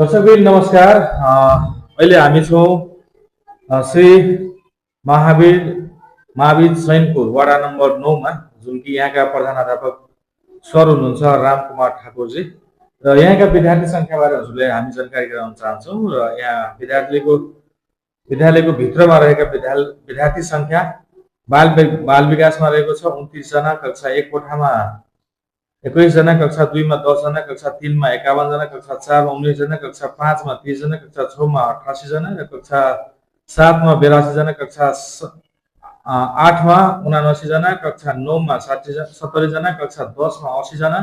दर्शकबिन नमस्कार। अहिले हामी छौँ श्री महावीर महावीर सैनपुर वडा नम्बर 9 मा, जुन कि यहाँका प्रधानाध्यापक सर हुनुहुन्छ रामकुमार ठाकुरजी र यहाँका विद्यार्थी सङ्ख्याबारे हजुरले हामी जानकारी गराउन चाहन्छौँ। र यहाँ विद्यालयको भित्रमा रहेका विद्यार्थी सङ्ख्या बाल विकासमा रहेको छ 29 जना, कक्षा 1 कोठामा 21 जना, कक्षा 2 मा 10 जना, कक्षा 3 मा 51 जना, कक्षा 4 मा 19 जना, कक्षा 5 मा 30 जना, कक्षा 6 मा 88 जना र कक्षा 7 मा 82 जना, कक्षा 8 मा 79 जना, कक्षा 9 मा 70 जना, कक्षा 10 मा 80 जना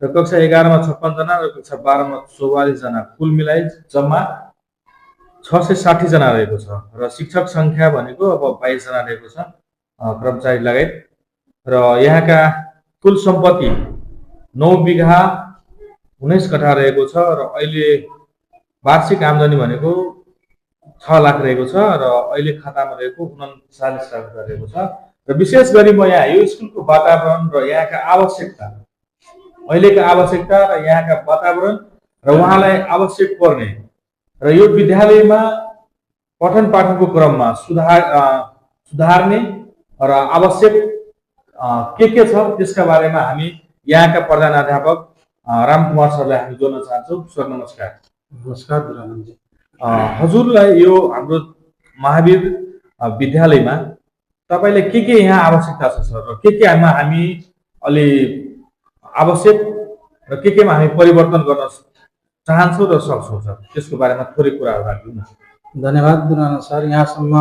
र कक्षा 11 मा 56 जना र कक्षा 12 मा 44 जना, कुल मिलाई जम्मा 660 जना रहेको छ। र शिक्षक सङ्ख्या भनेको अब 22 जना रहेको छ, कर्मचारी लगायत। र यहाँका कुल सम्पत्ति 9 बिघा 19 कठा रहेको छ र अहिले वार्षिक आम्दानी भनेको 6 लाख रहेको छ र अहिले खातामा रहेको 39 लाख रहेको छ। र विशेष गरी म यहाँ यो स्कुलको वातावरण र यहाँका आवश्यकता, अहिलेका आवश्यकता र यहाँका वातावरण र उहाँलाई आवश्यक पर्ने र यो विद्यालयमा पठन पाठनको क्रममा सुधार्ने र आवश्यक के छ त्यसका बारेमा हामी यहाँका प्रधानाध्यापक रामकुमार सरलाई हामी जोड्न चाहन्छौँ। सर नमस्कार। नमस्कार बिरामजी। हजुरलाई यो हाम्रो महावीर विद्यालयमा तपाईँले के यहाँ आवश्यकता छ सर, र केमा हामी अलि आवश्यक र केमा हामी परिवर्तन गर्न चाहन्छौँ र सक्छौँ सर, त्यसको बारेमा थोरै कुराहरू राखिदिउँ न। धन्यवाद बिराम सर, यहाँसम्म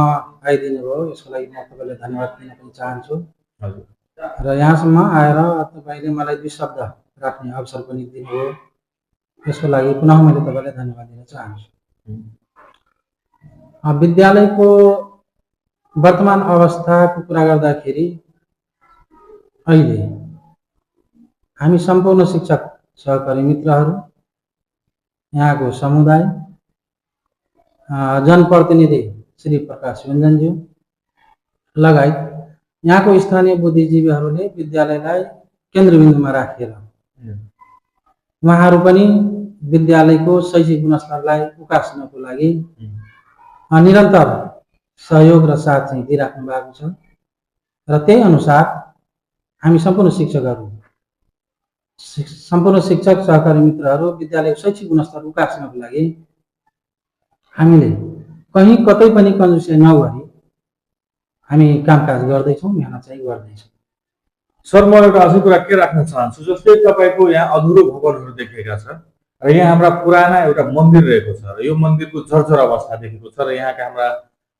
आइदिनु भयो, यसको लागि म तपाईँलाई धन्यवाद दिन पनि चाहन्छु। हजुर। र यहाँसम्म आएर तपाईँले मलाई 2 शब्द राख्ने अवसर पनि दिनुभयो, यसको लागि पुनः मैले तपाईँलाई धन्यवाद दिन चाहन्छु। विद्यालयको वर्तमान अवस्थाको कुरा गर्दाखेरि अहिले हामी सम्पूर्ण शिक्षक सहकारी मित्रहरू, यहाँको समुदाय, जनप्रतिनिधि श्री प्रकाश योन्जनज्यू लगायत यहाँको स्थानीय बुद्धिजीवीहरूले विद्यालयलाई केन्द्रबिन्दुमा राखेर उहाँहरू पनि विद्यालयको शैक्षिक गुणस्तरलाई उकास्नको लागि निरन्तर सहयोग र साथ चाहिँ दिइराख्नु भएको छ। र त्यही अनुसार हामी सम्पूर्ण शिक्षक सहकारी मित्रहरू विद्यालयको शैक्षिक गुणस्तर उकास्नको लागि हामीले कहीँ कतै पनि कन्जुसी नगरी हामी कामकाज गर्दैछौँ, मेहनत चाहिँ गर्दैछौँ। सर म एउटा अझै कुरा के राख्न चाहन्छु, जस्तै तपाईँको यहाँ अधुरो भवनहरू देखेका छ र यहाँ हाम्रा पुराना एउटा मन्दिर रहेको छ र यो मन्दिरको जर्जर अवस्था देखेको छ र यहाँका हाम्रा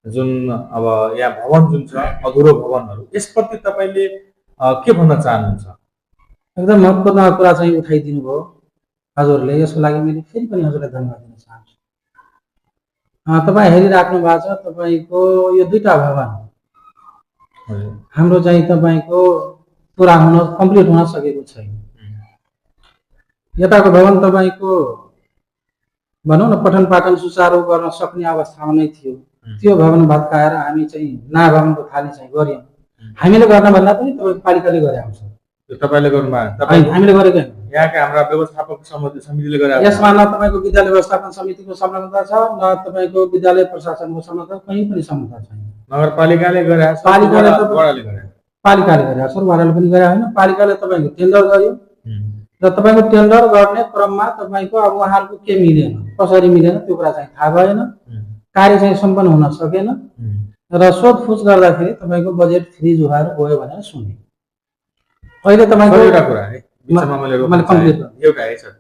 जुन अब यहाँ भवन जुन छ अधुरो भवनहरू, यसप्रति तपाईँले के भन्न चाहनुहुन्छ? एकदम महत्त्वपूर्ण कुरा चाहिँ उठाइदिनु भयो हजुरले, यसको लागि मैले फेरि पनि हजुरलाई धन्यवाद दिन चाहन्छु। तपाईँ हेरिराख्नु भएको छ, तपाईँको यो 2टा भवन हाम्रो चाहिँ तपाईँको पुरा कम्प्लिट हुन सकेको छैन। यताको भवन तपाईँको भनौँ न पठन पाठन सुचारू गर्न सक्ने अवस्थामा नै थियो, त्यो भवन भत्काएर हामी चाहिँ नयाँ भवनको थाली चाहिँ गऱ्यौँ। हामीले गर्नभन्दा पनि तपाईँ पालिकाले गरे आउँछ। तपाईँले गर्नुभयो? हामीले गरेको यहाँका हाम्रा व्यवस्थापक समितिले गरे। यसमा न तपाईँको विद्यालय व्यवस्थापन समितिको संलग्नता छ, न तपाईँको विद्यालय प्रशासनको संलग्नता, कहीँ पनि संलग्नता छैन। नगरपालिकाले गरे, पालिकाले गरे सर, वडाले पनि गरे होइन। पालिकाले तपाईँको टेन्डर गर्यो र तपाईँको टेन्डर गर्ने क्रममा तपाईँको अब उहाँहरूको के मिलेन, कसरी मिलेन त्यो कुरा चाहिँ थाहा भएन, कार्य चाहिँ सम्पन्न हुन सकेन र सोधपुछ गर्दाखेरि तपाईँको बजेट फ्रिज भएर गयो भनेर सुने। अहिले तपाईँको एउटा कुरा है बिचमा मैले एउटा है सर,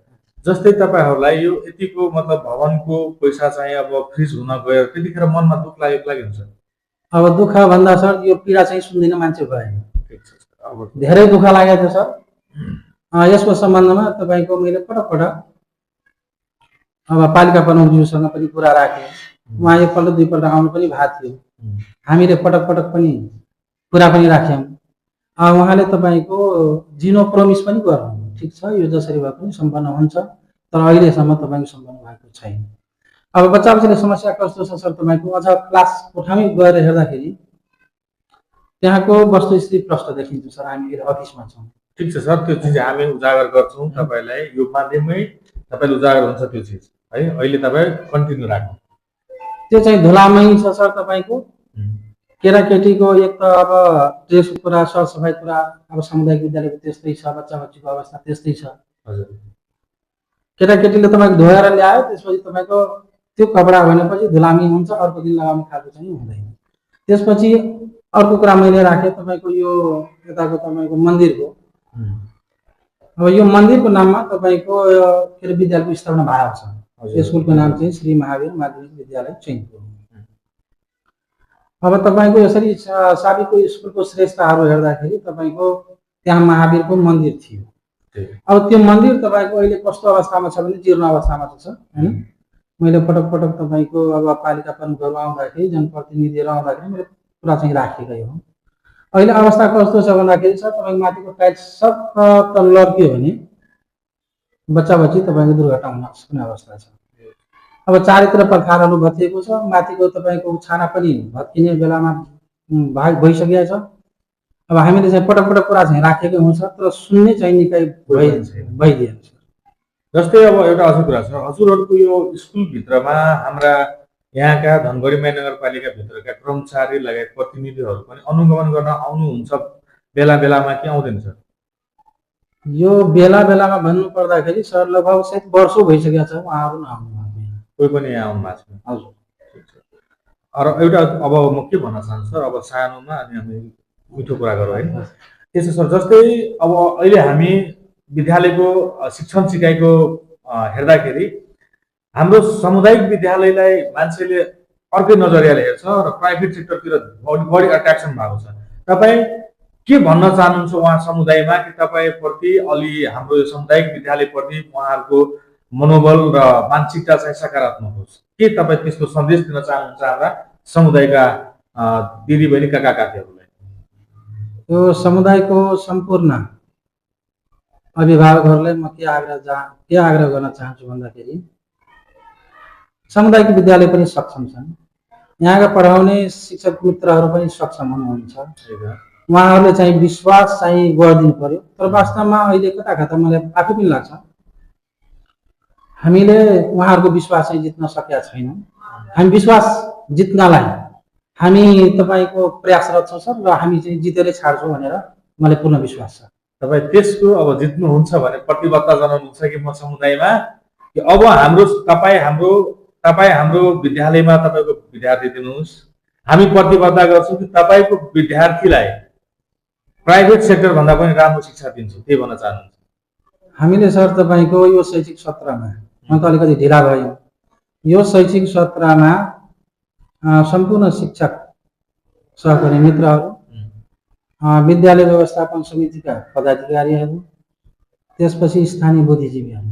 जस्तै तपाईँहरूलाई यो यतिको मतलब भवनको पैसा चाहिँ अब फ्रिज हुन गयो, त्यतिखेर मनमा दुःख लागेको हुन्छ? अब दुःख भन्दा सर यो पीडा चाहिँ सुन्दिन मान्छे भएन, धेरै दुःख लागेको छ सर। यसको सम्बन्धमा तपाईँको मैले पटक अब पालिका प्रमुखज्यूसँग पनि कुरा राखेँ, उहाँ एकपल्ट 2 पल्ट आउनु पनि भएको थियो, हामीले पटक पनि कुरा पनि राख्यौँ। उहाँले तपाईँको जिनो प्रोमिस पनि गर्नु, ठिक छ यो जसरी भए पनि सम्पन्न हुन्छ, तर अहिलेसम्म तपाईँको सम्पन्न भएको छैन। अब बच्चाले समस्या कस्तो छ सर, तपाईँको अझ क्लास कोठामै गएर हेर्दाखेरि त्यहाँको वस्तुस्थिति प्रष्ट देखिन्छ सर। हामी अफिसमा छौँ, ठिक छ सर, त्यो चिज हामी उजागर गर्छौँ, तपाईँलाई यो माध्यममै तपाईँले उजागर हुन्छ त्यो चिज। है अहिले तपाईँ कन्टिन्यू राख्नु। त्यो चाहिँ धुलामै छ सर तपाईँको। केटाकेटीको एक त अब ड्रेसको कुरा, सरसफाइ कुरा, अब सामुदायिक विद्यालयको त्यस्तै छ, बच्चा बच्चीको अवस्था त्यस्तै छ। हजुर केटाकेटीले तपाईँको धोएर ल्यायो, त्यसपछि तपाईँको त्यो कपडा भनेपछि धुलामी हुन्छ, अर्को दिन लगाउने खालको चाहिँ हुँदैन। त्यसपछि अर्को कुरा मैले राखेँ तपाईँको यो यताको तपाईँको मन्दिरको। अब यो मन्दिरको नाममा तपाईँको के अरे विद्यालयको स्थापना भएको छ। स्कुलको नाम चाहिँ श्री महावीर माध्यमिक विद्यालय चैनपुर। अब तपाईँको यसरी साबिकको स्कुलको श्रेष्ठताहरू हेर्दाखेरि तपाईँको त्यहाँ महावीरको मन्दिर थियो। अब त्यो मन्दिर तपाईँको अहिले कस्तो अवस्थामा छ भने जीर्ण अवस्थामा छ होइन। मैले पटक पटक तपाईँको अब पालिका प्रमुखहरू आउँदाखेरि, जनप्रतिनिधिहरू आउँदाखेरि मैले कुरा चाहिँ राखेकै हो। अहिले अवस्था कस्तो छ भन्दाखेरि सर तपाईँको माथिको टाइल्स सब लड्कियो भने बच्चा बच्ची तपाईँको दुर्घटना हुन सक्ने अवस्था छ। अब चारैतिर पर्खालहरू भत्किएको छ, माथिको तपाईँको छाना पनि भत्किने बेलामा भाग भइसकेको छ। अब हामीले चाहिँ पटक पटक कुरा चाहिँ राखेकै हुन्छ, तर सुन्ने चाहिँ निकै भइदिएन। जस्तै अब एउटा अझै कुरा छ, हजुरहरूको यो स्कुलभित्रमा हाम्रा यहाँका धनगढी माई नगरपालिकाभित्रका कर्मचारी लगायत प्रतिनिधिहरू पनि अनुगमन गर्न आउनुहुन्छ बेला बेलामा कि आउँदैन सर? यो बेला बेलामा भन्नु पर्दाखेरि सर लगभग सायद वर्षौँ भइसकेको छ उहाँहरू नआउनु। कोही पनि यहाँ आउनु भएको छैन। हजुर। र एउटा अब म के भन्न चाहन्छु सर, अब सानोमा अनि हामी मिठो कुरा गरौँ है। त्यसो सर, जस्तै अब अहिले हामी विद्यालयको शिक्षण सिकाइको हेर्दाखेरि हाम्रो सामुदायिक विद्यालयलाई मान्छेले अर्कै नजरियाले हेर्छ र प्राइभेट सेक्टरतिर बढी एट्र्याक्सन भएको छ। तपाईँ के भन्न चाहनुहुन्छ उहाँ समुदायमा, कि तपाईँप्रति अलि हाम्रो यो सामुदायिक विद्यालयप्रति उहाँहरूको मनोबल र मानसिकता चाहिँ सकारात्मक होस्, के तपाईँ त्यस्तो सन्देश दिन चाहनुहुन्छ हाम्रा समुदायका दिदीबहिनी काका काकीहरूलाई? यो समुदायको सम्पूर्ण अभिभावकहरूलाई म के आग्रह गर्न चाहन्छु भन्दाखेरि सामुदायिक विद्यालय पनि सक्षम छन्, यहाँका पढाउने शिक्षक मित्रहरू पनि सक्षम हुनुहुन्छ। उहाँहरूले चाहिँ विश्वास चाहिँ गरिदिनु पर्यो। तर वास्तवमा अहिले कता कता मलाई आफै पनि लाग्छ हामीले उहाँहरूको विश्वास चाहिँ जित्न सकेका छैनौँ। हामी विश्वास जित्नलाई हामी तपाईँको प्रयासरत छौँ सर, र हामी चाहिँ जितेरै छाड्छौँ भनेर मलाई पूर्ण विश्वास छ। तपाईँ त्यसको अब जित्नुहुन्छ भने प्रतिबद्धता जनाउनुहुन्छ कि म समुदायमा, कि अब तपाईँ हाम्रो विद्यालयमा तपाईँको विद्यार्थी दिनुहोस्, हामी प्रतिबद्धता गर्छौँ कि तपाईँको विद्यार्थीलाई प्राइभेट सेक्टर भन्दा पनि राम्रो शिक्षा दिन्छौँ, के भन्न चाहनुहुन्छ? हामीले सर तपाईँको यो शैक्षिक सत्रमा म त अलिकति ढिला भयो, यो शैक्षिक सत्रमा सम्पूर्ण शिक्षक सहकारी मित्रहरू, विद्यालय व्यवस्थापन समितिका पदाधिकारीहरू, त्यसपछि स्थानीय बुद्धिजीवीहरू,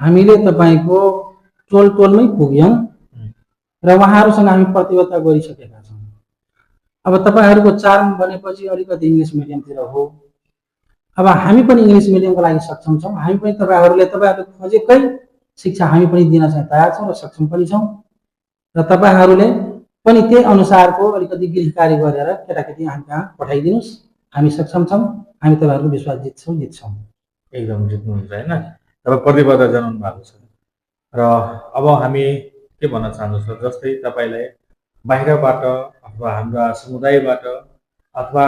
हामीले तपाईँको टोल टोलमै पुग्यौँ र उहाँहरूसँग हामी प्रतिबद्धता गरिसकेका छौँ। अब तपाईँहरूको चार्म भनेपछि अलिकति इङ्ग्लिस मिडियमतिर हो। अब हामी पनि इङ्ग्लिस मिडियमको लागि सक्षम छौँ। हामी पनि तपाईँहरूले खोजेकै शिक्षा हामी पनि दिन चाहिँ तयार छौँ र सक्षम पनि छौँ, र तपाईँहरूले पनि त्यही अनुसारको अलिकति गृह कार्य गरेर केटाकेटी हामी कहाँ पठाइदिनुहोस्। हामी सक्षम छौँ, हामी तपाईँहरूको विश्वास जित्छौँ। एकदम जित्नुहुन्छ होइन, तपाईँ प्रतिबद्धता जनाउनु भएको छ। र अब हामी के भन्न चाहन्छौँ, जस्तै तपाईँलाई बाहिरबाट अथवा हाम्रा समुदायबाट अथवा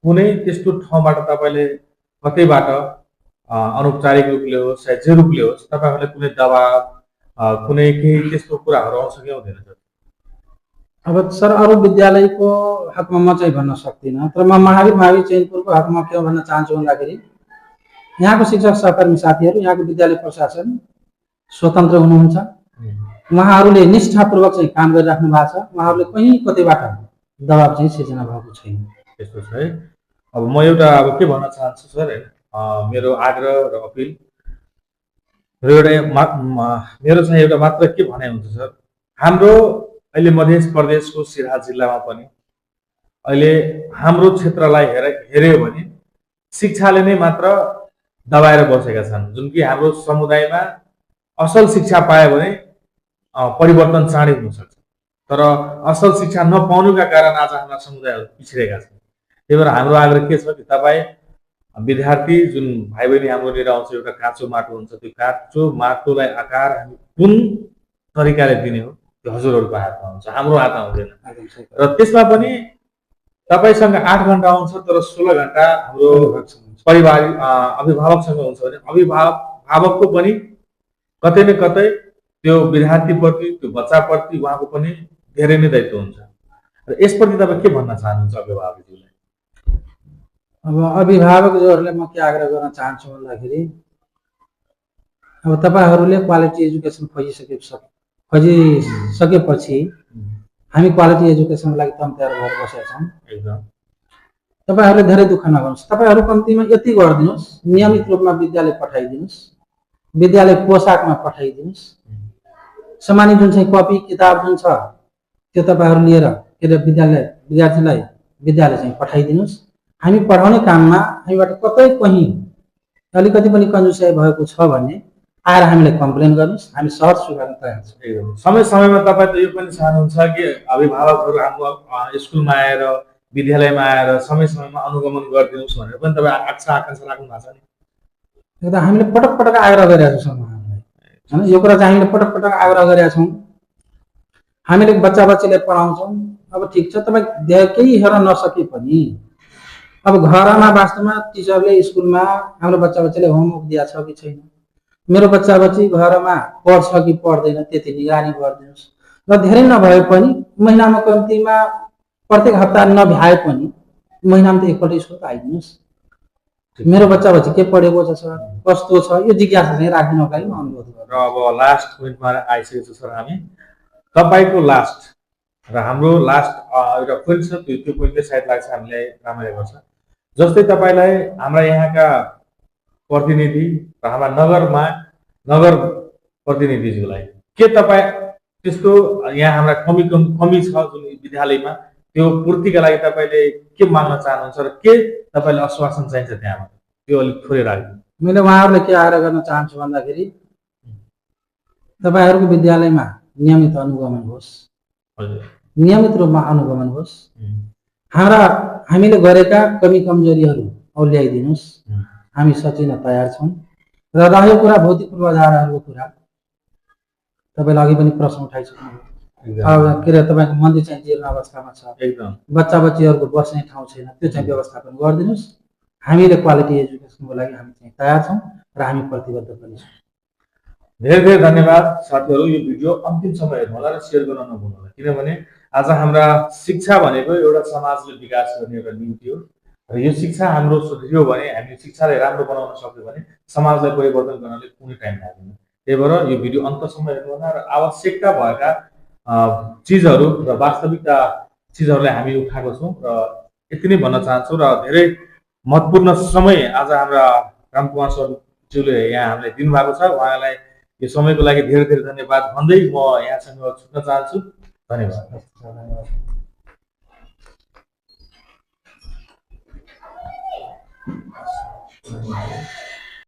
कुनै त्यस्तो ठाउँबाट तपाईँले कतैबाट अनौपचारिक रूपले होस् या जे रूपले होस् तपाईँहरूलाई कुनै दबाब कुनै केही त्यस्तो कुराहरू आउँछ कि आउँदैन सर? अब सर अरू विद्यालयको हकमा म चाहिँ भन्न सक्दिनँ, तर म महावीर चैनपुरको हकमा के भन्न चाहन्छु भन्दाखेरि यहाँको शिक्षक सहकर्मी साथीहरू, यहाँको विद्यालय प्रशासन स्वतन्त्र हुनुहुन्छ। उहाँहरूले निष्ठापूर्वक चाहिँ काम गरिराख्नु भएको छ। उहाँहरूले कहीँ कतैबाट दबाब चाहिँ सिर्जना भएको छैन। त्यस्तो छ है। अब म एउटा के भन्न चाहन्छु सर, मेरो आग्रह र अपिल मेरो चाहिँ एउटा मात्र के भनाइ हुन्छ सर, हाम्रो अहिले मध्य प्रदेशको सिराहा जिल्लामा पनि अहिले हाम्रो क्षेत्रलाई हेऱ्यो भने शिक्षाले नै मात्र दबाएर बसेका छन्, जुन कि हाम्रो समुदायमा असल शिक्षा पायो भने परिवर्तन चाँडै हुन सक्छ। तर असल शिक्षा नपाउनुका कारण आज हाम्रा समुदायहरू पिछडेका छन्। त्यही भएर हाम्रो आग्रह के छ कि तपाईँ विद्यार्थी जुन भाइ बहिनी हाम्रो लिएर आउँछ एउटा काँचो माटो हुन्छ, त्यो काँचो माटोलाई आकार हामी कुन तरिकाले दिने हो त्यो हजुरहरूको हातमा हुन्छ, हाम्रो हातमा हुँदैन। एकदम सही कुरा। र त्यसमा पनि तपाईसँग 8 घण्टा आउँछ तर 16 घण्टा हाम्रो अभिभावकसँग। परिवार अभिभावकसँग हुन्छ भने अभिभावकको पनि कतै न कतै त्यो विद्यार्थीप्रति त्यो बच्चाप्रति उहाँको पनि धेरै नै दायित्व हुन्छ। र यसप्रति तपाईँ के भन्न चाहनुहुन्छ अभिभावकज्यूलाई? अब अभिभावकहरूलाई म के आग्रह गर्न चाहन्छु भन्दाखेरि अब तपाईँहरूले क्वालिटी एजुकेसन खोजिसकेपछि हामी क्वालिटी एजुकेसनको लागि तयार भएर बसेका छौँ। एकदम तपाईँहरूले धेरै दुःख नगर्नुहोस्। तपाईँहरू कम्तीमा यति गरिदिनुहोस्, नियमित रूपमा विद्यालय पठाइदिनुहोस्, विद्यालय पोसाकमा पठाइदिनुहोस्, सामान्य जुन चाहिँ कपी किताब जुन छ त्यो तपाईँहरू लिएर के अरे विद्यार्थीलाई विद्यालय चाहिँ पठाइदिनुहोस्। हामी पढाउने काममा हामीबाट कतै कहीँ अलिकति पनि कन्जुसाइ भएको छ भने आएर हामीलाई कम्प्लेन गर्नुहोस्, हामी सहज स्वीकार्न तयार छौँ। एकदम समय समयमा तपाईँ त यो पनि चाहनुहुन्छ कि अभिभावकहरू हाम्रो स्कुलमा आएर विद्यालयमा आएर समय समयमा अनुगमन गरिदिनुहोस् भनेर पनि तपाईँ आकाङ्क्षा राख्नु भएको छ नि? एकदम हामीले पटक पटक आग्रह गरेका छौँ उहाँहरूलाई, होइन? यो कुरा चाहिँ हामीले पटक पटक आग्रह गरेका छौँ। हामीले बच्चा बच्चीलाई पढाउँछौँ। अब ठिक छ, तपाईँ केही हेर्न नसके पनि अब घरमा वास्तवमा टिचरले स्कुलमा हाम्रो बच्चा बच्चीले होमवर्क दिएको छ कि छैन, मेरो बच्चा बच्ची घरमा पढ्छ कि पढ्दैन त्यति निगरानी गरिदिनुहोस्। र धेरै नभए पनि महिनामा कम्तीमा प्रत्येक हप्ता नभ्याए पनि महिनामा त एकपल्ट स्कुल त आइदिनुहोस्। मेरो बच्चा बच्ची के पढेको छ सर, कस्तो छ, यो जिज्ञासा चाहिँ राखिदिनको लागि म अनुरोध गर्छु। र अब लास्ट पोइन्टमा आइसकेको छ सर हामी। तपाईँको लास्ट र हाम्रो लास्ट एउटा पोइन्ट छ, त्यो पोइन्टले सायद लाग्छ हामीलाई राम्ररी गर्छ। जस्तै तपाईँलाई हाम्रा यहाँका प्रतिनिधि र हाम्रा नगर प्रतिनिधिज्यूलाई के तपाईँ त्यस्तो यहाँ हाम्रा कमी छ जुन विद्यालयमा त्यो पूर्तिका लागि तपाईँले के माग्न चाहनुहुन्छ र के तपाईँले आश्वासन चाहिन्छ त्यहाँबाट, त्यो अलिक थोरै राख्नु। मैले उहाँहरूलाई के आग्रह गर्न चाहन्छु भन्दाखेरि तपाईँहरूको विद्यालयमा नियमित अनुगमन होस्, हजुर, नियमित रूपमा अनुगमन होस्। हामीले गरेका कमी कमजोरीहरू औल्याइदिनुहोस्। हामी सचिन तयार छौँ। र रह्यो कुरा भौतिक पूर्वाधारहरूको कुरा, तपाईँले अघि पनि प्रश्न उठाइसक्नुभयो। अब के अरे तपाईँको मन्दिर चाहिँ जीर्ण अवस्थामा छ, एकदम बच्चा बच्चीहरूको बस्ने ठाउँ छैन, त्यो चाहिँ व्यवस्थापन गरिदिनुहोस्। हामीले क्वालिटी एजुकेसनको लागि हामी चाहिँ तयार छौँ र हामी प्रतिबद्ध पनि छौँ। धेरै धेरै धन्यवाद साथीहरू। यो भिडियो अन्तिम समय हेर्नु होला र सेयर गर्न नभुल्नु होला, किनभने आज हाम्रा शिक्षा भनेको एउटा समाजले विकास गर्ने एउटा नीति हो र यो शिक्षा हाम्रो सुध्रियो भने, हामी शिक्षालाई राम्रो बनाउन सक्यो भने समाजलाई परिवर्तन गर्नले कुनै टाइम लाग्दैन। त्यही भएर यो भिडियो अन्तसम्म हेर्नु होला र आवश्यकता भएका चिजहरू र वास्तविकता चिजहरूलाई हामी उठाएको छौँ र यति नै भन्न चाहन्छौँ। र धेरै महत्त्वपूर्ण समय आज हाम्रा रामकुमार सरज्यूले यहाँ हामीलाई दिनुभएको छ। उहाँलाई यो समयको लागि धेरै धेरै धन्यवाद भन्दै म यहाँसँग छुट्न चाहन्छु। धन्यवाद।